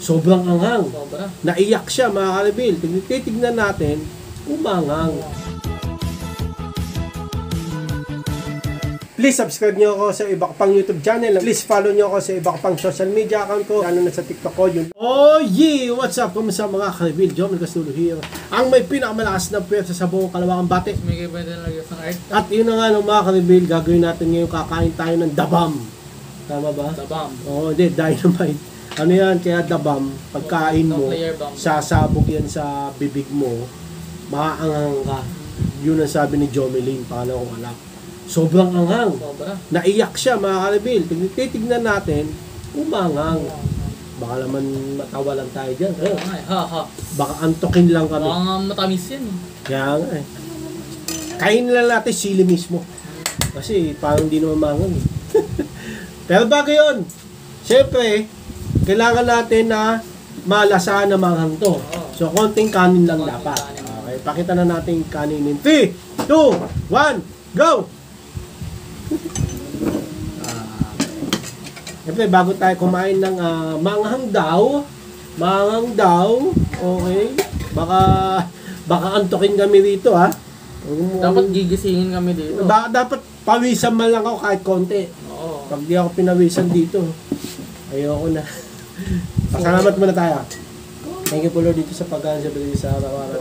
Sobrang anghang. Sobra. Naiyak siya mga ka-reveal. Titignan natin, umangang. Please subscribe nyo ako sa iba ko pang YouTube channel. Please follow nyo ako sa iba ko pang social media account ko. Lalo na sa TikTok ko yun. Oh yeah! What's up? Kumusta mga ka-reveal? Jomel Castulo here. Ang may pinakamalakas na pwersa sa buong Kalawakang Bate. May pwede na lagyan ng art. At yun na nga no, mga ka-reveal, gagawin natin ngayon, kakain tayo ng dabam. Tama ba? Dabam. Oo, hindi, dynamite. Ano yan, kaya dabam, pagkain mo, sasabog yan sa bibig mo, maaangang ka. Yun ang sabi ni Jomeline, pangalawang anak. Sobrang anghang. Sobra. Naiyak siya mga ka-reveal. Titignan natin, umangang. Baka naman matawa lang tayo dyan. Baka antokin lang kami. Baka matamis yan eh. Kaya nga eh. Kainin lang natin sili mismo. Kasi parang hindi naman mangang eh. Pero bago yun, syempre, kailangan natin na malasahan na manghang to. So, konting kanin lang dapat. Okay, pakita na natin kaninin. 3, 2, 1, go! Siyempre, bago tayo kumain ng manghang daw, okay, baka antokin kami dito ha. Dapat gigisingin kami dito. Dapat pawisan man lang ako kahit konti. Oo. Pag di ako pinawisan dito, ayoko na. Pasalamat muna tayo. Thank you po Lord dito sa pagkain sa binigay sa araw-araw.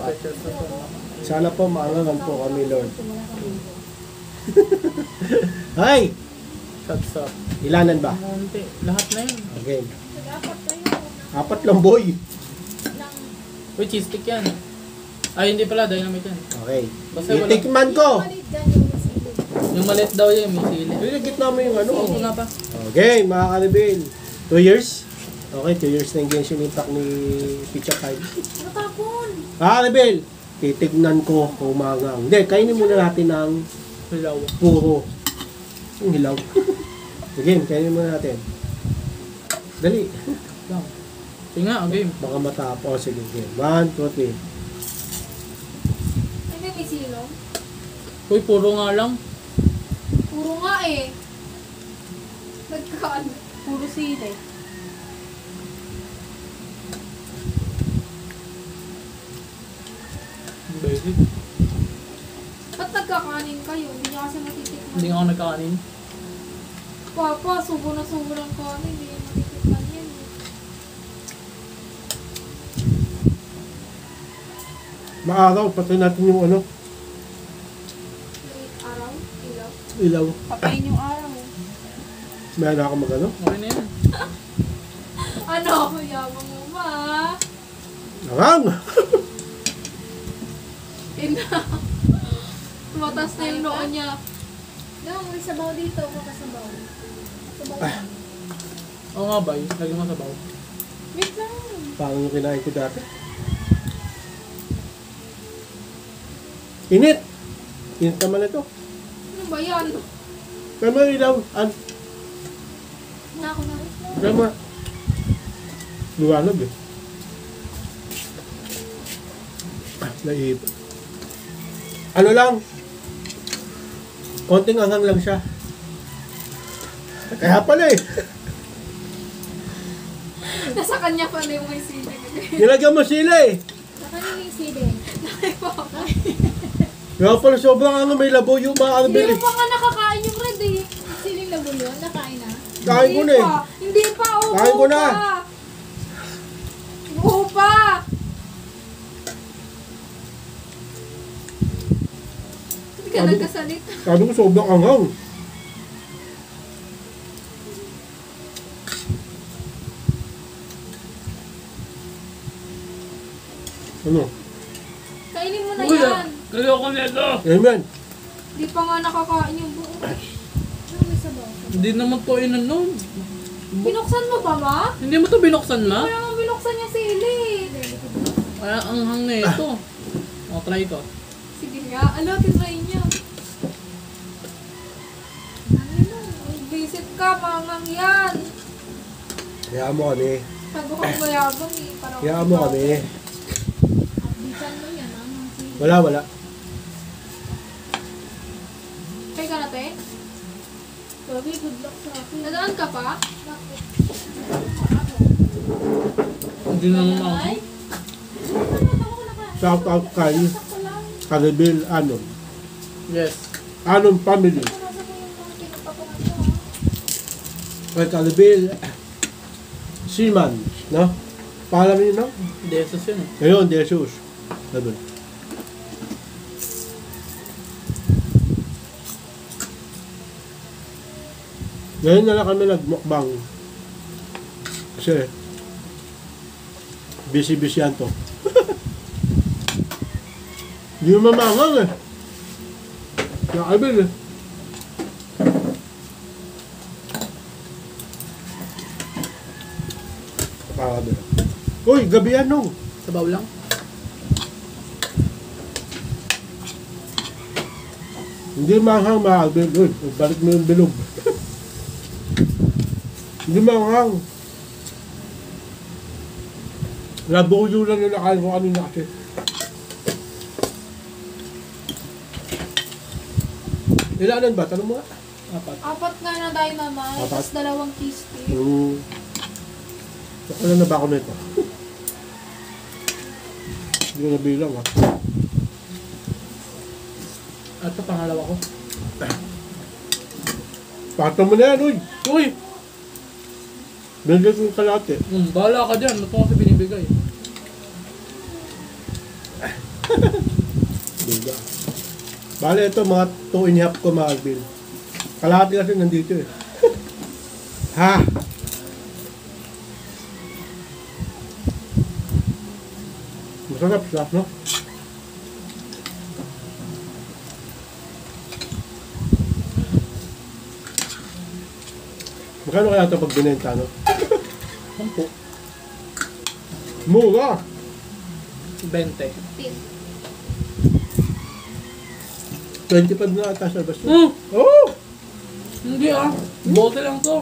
Sana po maangangan po kami Lord. Hi! Shots up. Ilanan ba? Monte. Lahat na yun. Okay. 4 lang boy. Uy, cheese stick yan. Ay, hindi pala. Dynamite yan. Okay. Basta wala. Itikman ko. Yung maliit daw yan, may sili. Uy, gitna mo yung ano. Oo nga pa. Okay, mga ka-reveal. 2 years? Okay, 2 years na yung Genshin Impact ni Picha 5. Natapon! Ka-reveal, titignan ko kung umangang. Hindi, kainin muna natin ng Hilaw. puro. Yung hilaw. Sige, kainin muna natin. Dali. Lang. Sige nga, game. Baka matapos. Sige, sige. 1, 2, 3. Ay, may silong. Uy, puro nga lang. Puro nga eh. Nagkaan. Puro sili. Basic. Ba't nagkakanin kayo? Hindi niya kasi matitikman. Hindi nga ako nagkakanin. Papa, subo na subo ng kanin. Hindi niya matitikman yan eh. Maaraw, patay natin yung ano, May araw, ilaw. ilaw. Patayin yung araw. Meron ako mag-ano. Okay na yan. Ano? Yabang mo ba? Arang! Ina. Tumatas na yung noo niya. No, may sabaw dito, makasabaw. Sabaw. Oo nga ba, lagi mo sabaw. Wait lang. Parang yung kinain ko dati. Init! Init naman ito. Ano ba yan? Kaya mo ilaw. Na ako na. Kaya mo. Luwanag eh. Naip. Ano lang? Konting anghang lang siya. Kaya pala eh. Nasa kanya pala yung may sili. Nilagyan mo sila eh. Nakanin yung sili. Kaya pala sobrang ano, may labo yung mga Hindi arbeli. mo pa nga nakakain yung red eh. Siling labo yun, nakain na. Kain ko na eh. Hindi pa. Oh, Kain ko na. Buo pa. Hindi ka nagkasalita. Sabi ko sobrang anghang. Ano? Kainin mo na Uy, yan. ayoko nito. Amen. Hindi pa nga nakakain yung buo. No, may sabaw. Hindi naman to inanon. Binuksan mo ba, ma? Hindi mo to binuksan, ma? Kaya naman binuksan yung sili. Kaya ang hang na ito. O, try ko. Sige nga. Ano, titry niya. Visit ka, mangang yan. Hayaan mo kami. Sabi ko mayabang eh. Parang Hayaan mo kami. Bisan mo yan, ang sili. Wala. Try ka na, te? Sabi, good luck sa akin. Nadaan ka pa? Bakit? Ako. Hindi naman ako. Ay, Shout out kay sakto lang. Caribel Anon. Yes. Anon family. Nasa mo yung mga pinapakuha mo, Kay Caribel Seaman, no? Pangalan niyo, no? Desos yun eh. Ngayon, Jesus. Sabi. Ngayon na lang kami nagmukbang. Kasi, busy-busy yan to. Hindi mo mamangang eh. Nakabil eh. Nakabil. Uy, gabi yan no. Sabaw lang. Hindi manghang maabil. Uy, balik mo yung bilog. Hindi manghang. Labuyo lang yung nakain ko kanina kasi. Ilanan ba? Tanong mo nga. Apat. Apat nga na dynamite, Apat? tapos dalawang cheese stick. Wala na ba ako nito? Hindi ko nabilang ha. At ito pangalawa ko. Pato mo na yan, uy! Uy! Binigay ko yung kalate. Bahala ka dyan. Ba't mo kasi binibigay? Diba? Bale, ito mga 2.5 ko mga Alvin. Kalahati kasi nandito eh. Ha! Masarap siya, no? Magkano kaya ito pag binenta, no? 10. Mura! 20. 25 na ata sa basta. Hmm! Oh! Hindi ah. Bote lang to.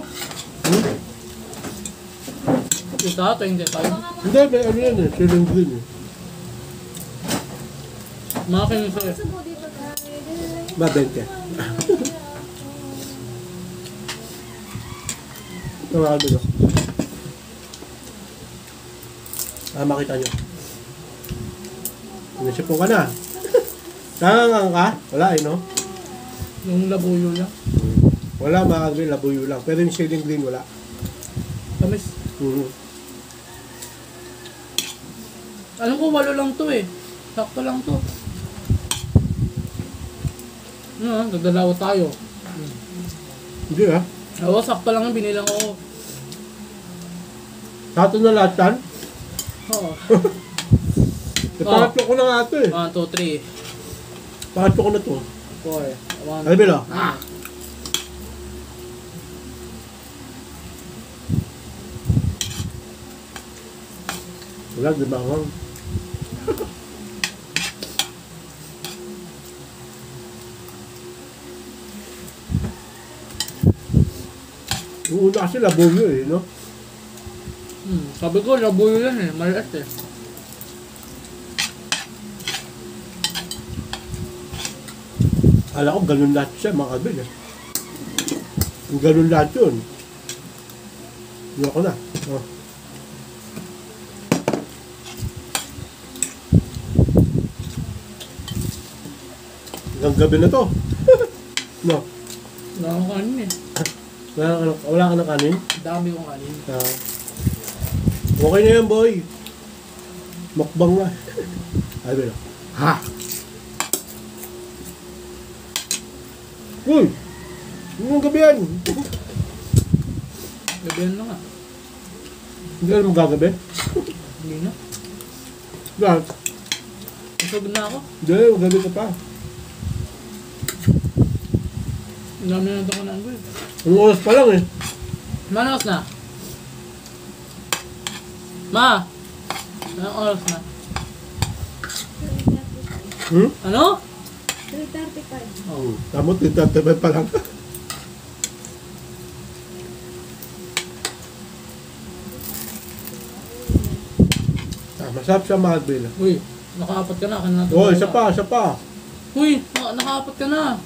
Isa, 25. Hindi, may ano yan eh. Siling green eh. Mga kinisa eh. Sabaw dito guys. Ba, 20. Tawag mo. Makita nyo. Nagsipon ka na. Nangangang ka? Wala eh, no? Yung labuyo lang. Wala, mga green, labuyo lang. Pero yung shading green, wala. Tamis. Alam ko 8 lang to eh. Sakto lang to. Nagdalawa tayo. Hindi ah. Oo, sakto lang yung binilang ko. Sato na lahat yan. Oo. Pangatlo ko na nga ito eh. 1, 2, 3, Pangatlo ko na to. 4. 1, Ay, Belo. Wala, di ba nga? Yung una kasi labuyo eh, no? Sabi ko, labuyo yan eh. Maliit eh. Alam ko, ganun lahat siya, mga kabil eh. Yung ganun lahat yun. Yun ako na. Oh. Hanggang gabi na to. No. Wala akong kanin eh. Wala ka ng kanin? Dami kong kanin. Okay na yan, boy. Mukbang na. Ay, Belo. Ha? Uy! Yung gabi yan. Gabihan na nga. Hindi ka na magagabi? Hindi na. Lahat. Masagod na ako. Hindi, magabi ka pa. Ang dami na ito ko na eh. Ang oras pa lang eh. Manos na? Ma! Anong oras na? 3:35. Ano? 3:35. Oh. Tamo, titatapay pa lang. Masarap siya, mahal, Bela. Uy, nakaapat ka na. Kanina Oh, isa pa, isa pa. Uy, nakaapat ka na.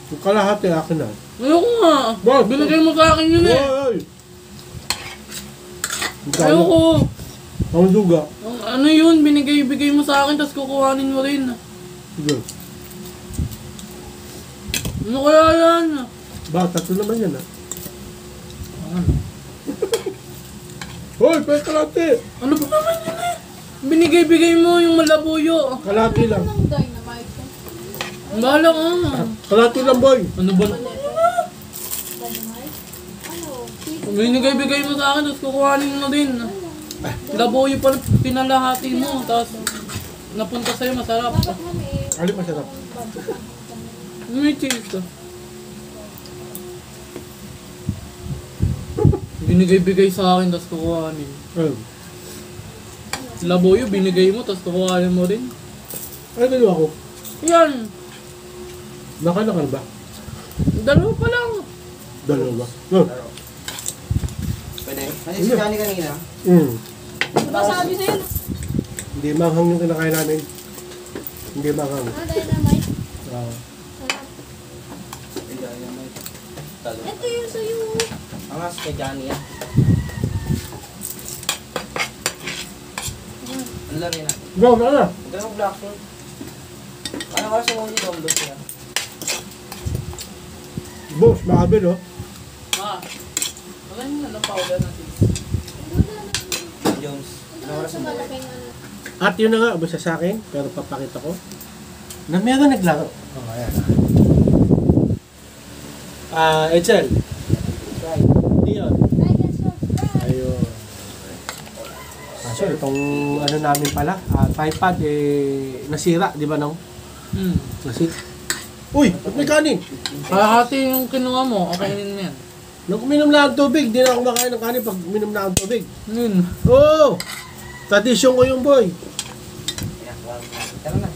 Yung kalahati, akin na. Ayoko nga. Wow. Binigay mo sa akin yun eh. Oy! Ayoko. Ang duga. Ano yun? Binigay-bigay mo sa akin, tapos kukuhanin mo rin. Sige. Ano kaya yan? Ba, tatlo naman yan ah. Ano? Hoy, pwede kalate! Ano ba naman yan eh? Binigay-bigay mo yung malabuyo. Kalate lang. Ano ng dynamite ko? Bahala ka. Kalate lang, boy. Ano ba? Dynamite? Ano? Cheese? Binigay-bigay mo sa akin, tapos kukuhanin mo din. Labuyo pa pinalahati mo, tapos napunta sa'yo masarap. Dapat mo may... Alin masarap? May cheese to. Binigay-bigay sa akin, tapos kukuhanin. Ayun. Labuyo, binigay mo, tapos kukuhanin mo rin. Ano ginawa ko? Yan! Nakanakal ba? Dalawa pa lang. Dalawa. Oh. Pwede. Kasi si Johnny kanina. Diba sabi sa'yo? Hindi manghang yung kinakain namin. Hindi manghang. Ah, dynamite. Ah. Sarap. Talo. Ito yung sa'yo. Angas kay Johnny yan. Ang lari na. Go, ano? Ganun black sword. Ano ka sa mga dito? Ang dos yan. Boss, makabil oh. Ah, wala yung powder natin. Jones. Ano Ito oras sa ang buhay? malaking ano. At yun na nga, basta sa akin, pero papakita ko. Na meron naglaro. Oh, ayan. Edsel. Right. Dion. Like and subscribe. Ayun. So, itong ano namin pala, tripod, nasira, di ba nung? Nasira. Uy, ba't may kanin? Hahati yung kinuha mo, kainin mo yan. Nung uminom na ang tubig, di na ako makain ng kanin pag uminom na ang tubig. Yun. Oo! Tradisyon ko yung boy. Ayan, wala. Tara na.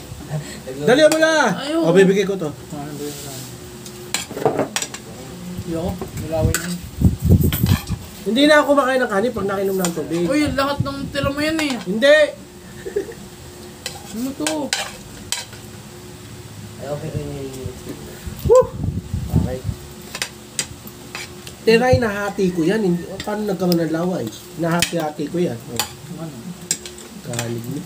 Dali mo na! Ayoko. O, bibigay ko to. Ano ba yun lang? Yoko, nilawin yun. Hindi na ako makain ng kanin pag nakinom na ang tubig. Uy, lahat ng tira mo yan eh. Hindi! Ano to? Ay, okay rin yung Whew! Okay. Tiray, nahati ko yan. Hindi, paano nagkaroon ng laway? Nahati-hati ko yan. Oh, Ano? kalig mo.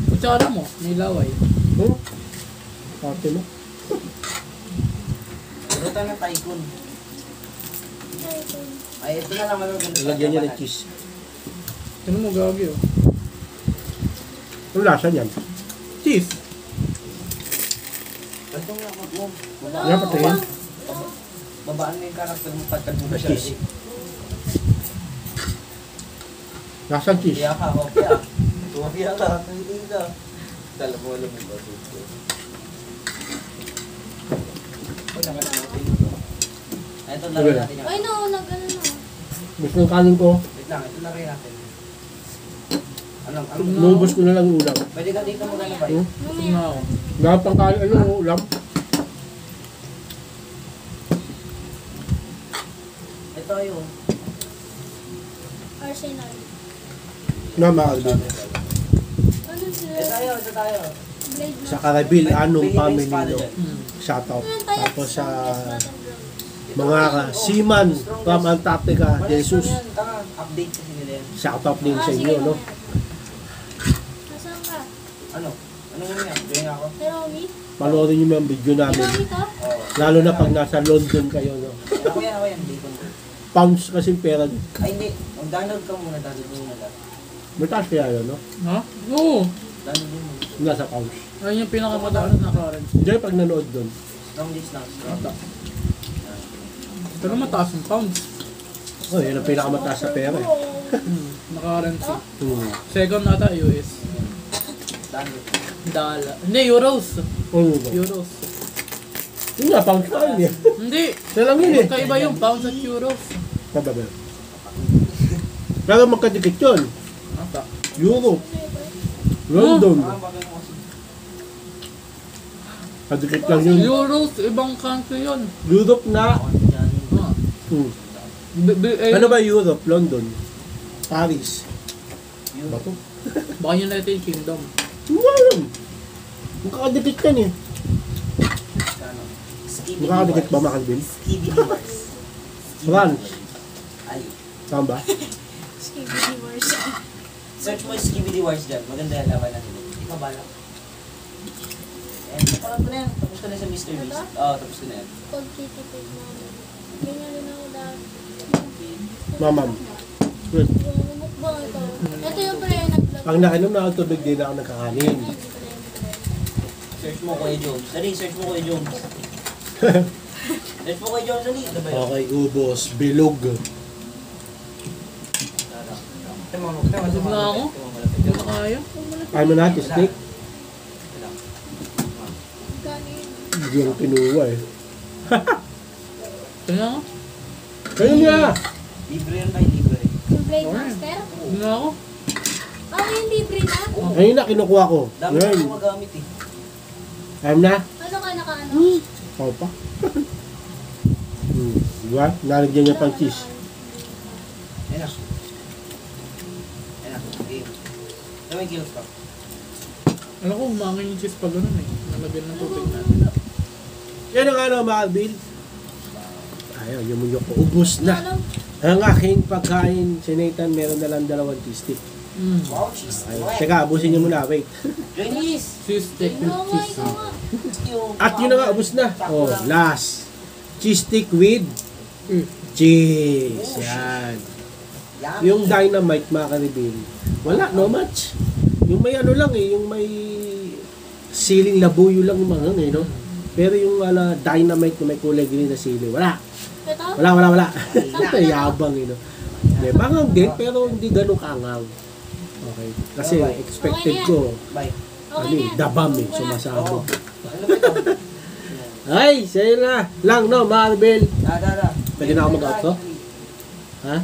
Kutsara mo, nilaway. Oh, hati mo. Puro tayo ng tycoon. Ay, ito na lang ano. Lagyan niya ng cheese. Ano mo gagi oh? Ang lasa niyan. Cheese. Ito nga mag-uom. Yan, patayin. Babaan mo yung karakter mo pagkad mo na Cheese. siya. Lasang cheese. Kaya ka, okay ah. Tumapia ka, hindi ka. Dala mo alam mo ba? Uy, naman natin ito. Ito na rin natin yan. Ay no, nag-ano na. Gusto ng kanin ko. Wait lang, ito na rin natin. Ano? Lubos ko na lang ulam. Pwede ka dito muna na ba? Tignan na ako. Lahat ng kanin, ano, ulam. Ito yun. Arsenal. Na maalbi. Ano sila? Ito tayo, ito tayo. Blade Sa Karabil, anong family espada no? dyan. Shoutout. Ano tayo? Tapos sa Battleground. mga seaman from Antarctica, Malis Jesus. lang yan, tanga. Update kasi nila yan. Shoutout din sa Ah, inyo, sige, no? mamaya. Nasaan ka? Ano? Ano nga yan? Gawin ako? Hiromi? Panoorin nyo yung video namin. Hiromi ka? Oo. Lalo na pag nasa London kayo, no? Ako yan, bacon ko. Pounds kasi pera. Ay, hindi. Mag-download ka muna, download mo muna. Mataas kaya yun, no? Ha? Oo. Download mo muna. Nasa pounds. Ayun yung pinakamadaan na currency. Hindi pag nanood doon. Strong this lang, strong. Pero mataas yung pounds. Oh, yun ang pinakamataas sa pera, eh. Na currency. Hmm. Second ata US. Download. Dala. Hindi, euros. Ano ba? Euros. Yun nga, pounds pa rin, eh. Hindi. Siya lang yun, eh. Magkaiba yung pounds at euros. Pababa. Pero magkadikit yun. Ata. Europe. London. Ah, bagay mo kasi. Kadikit lang yun. Euros, ibang country yun. Europe na. Ako, Johnny. Ah. Hmm. Eh, Ano ba Europe? London? Paris? Yun. Bato? Baka United Kingdom. Wow! Magkakadikit yan, eh. Ano? Skibidi Makakadikit ba, Wars. Makalvin? Skibidi Wars. Skibidi France. Wars. Ay. Tama ba? Skibidi Wars. Search mo yung Skibidi Wars dyan. Maganda yung laban natin. Ikaw bala. And napanood ko na yan. Tapos ko na sa Mr. Beast. Oo, tapos ko na yan. Pagkitipid namin. Ganyan rin ako dati. Mamam. Good. Mukbang ito. Ito yung pre nag-vlog. Pag nakinom na ako tubig, di na ako nakakanin. Search mo Kuya Jones. Dali, search mo Kuya Jones. Search mo Kuya Jones, dali. Ito ba yun? Okay, ubos, bilog. Busog na ako. Hindi na kaya. Ano natin, steak? Kanin. Hindi yung pinuwa eh. Kaya ako. Kayo nga! Libre yan kayo, libre. Yung Blade Master. Hindi na ako. Yung libre na. Ngayon na kinukuha ko. Dami na Ngayon. ako magamit eh. Alam na? Ano ka nakaano? Ako pa. Diba? Nalagyan niya pang cheese. Ayan na. Ayan na. Okay. Ano may kills pa? Alam ko, umangin yung cheese pag ganun eh. Nalagyan ng tubig natin. Yan ang ano, Marvin. Ayaw, yumuyok ko. Ubus na. Ano? Ang aking pagkain, si Nathan, meron na lang 2 cheese stick. Wow, cheese. Ay, teka, abusin niyo muna. Wait. Johnny's! Cheese steak with Oo nga, cheese. ikaw nga. At yun na nga, ubus na. Oh, last. Cheese stick with cheese. Yan. Yung dynamite, makareveal. Wala, no much. Yung may ano lang eh, yung may siling labuyo lang yung mga eh, no? Pero yung dynamite na may kulay green na sili, wala. Ito? Wala. Ito yabang eh, no? May bangang din, pero hindi ganun kangang. Okay. Kasi expected ko, Bye. ano eh, dabam eh, Oo. sumasabog. Ano ba ito? Ay, sa'yo na. Lang, no, Marvel. Da. Pwede na ako mag-outro? Ha?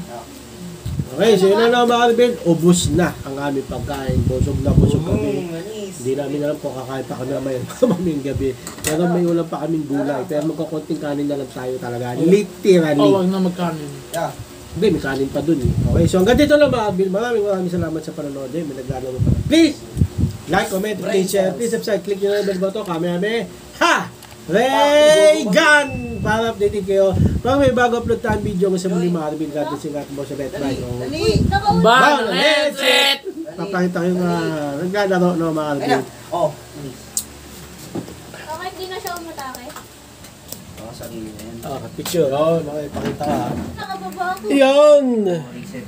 Okay, sa'yo na, no, Marvel. Ubus na ang aming pagkain. Busog na busog kami. Manis. Hindi namin alam kung kakain pa kami naman mamayang gabi. Pero may ulam pa kaming gulay. Pero magkakonting kanin na lang tayo talaga. Literally. Oh, wag na magkanin. Yeah. Hindi, may kanin pa dun eh. Okay, so hanggang dito lang mga Bill. Maraming salamat sa panonood eh. May naglalaro pa. Please, like, comment, please share. Please subscribe. Click nyo na yung bell button. Kami. Ha! Reagan! Para updated kayo. Pag may bago upload tayong video sa muli mga Bill. God bless you. God mo sa bet. Bye. Dali. Nakauli. Ban ng headset! Papakita kayo mga naglalaro no, mga Ayun Bill. na. Oh, manis. Okay, hindi na siya umatake. Oh, sarili na yan. Ah, picture. Oh, nakipakita ka. Nakababa ako. Yun! Oh, reset.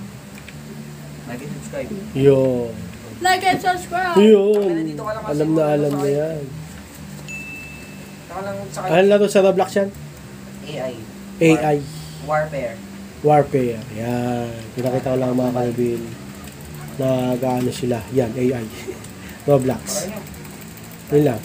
Like and subscribe. Yun. Like and subscribe. Yun. Dito ka lang kasi Alam na yan. Saka lang sa Ano laro sa Roblox yan? AI. AI. Warfare. Warfare. Yan. Pinakita ko lang mga kaibigan na gaano sila. Yan, AI. Roblox. Okay nyo. Yun lang.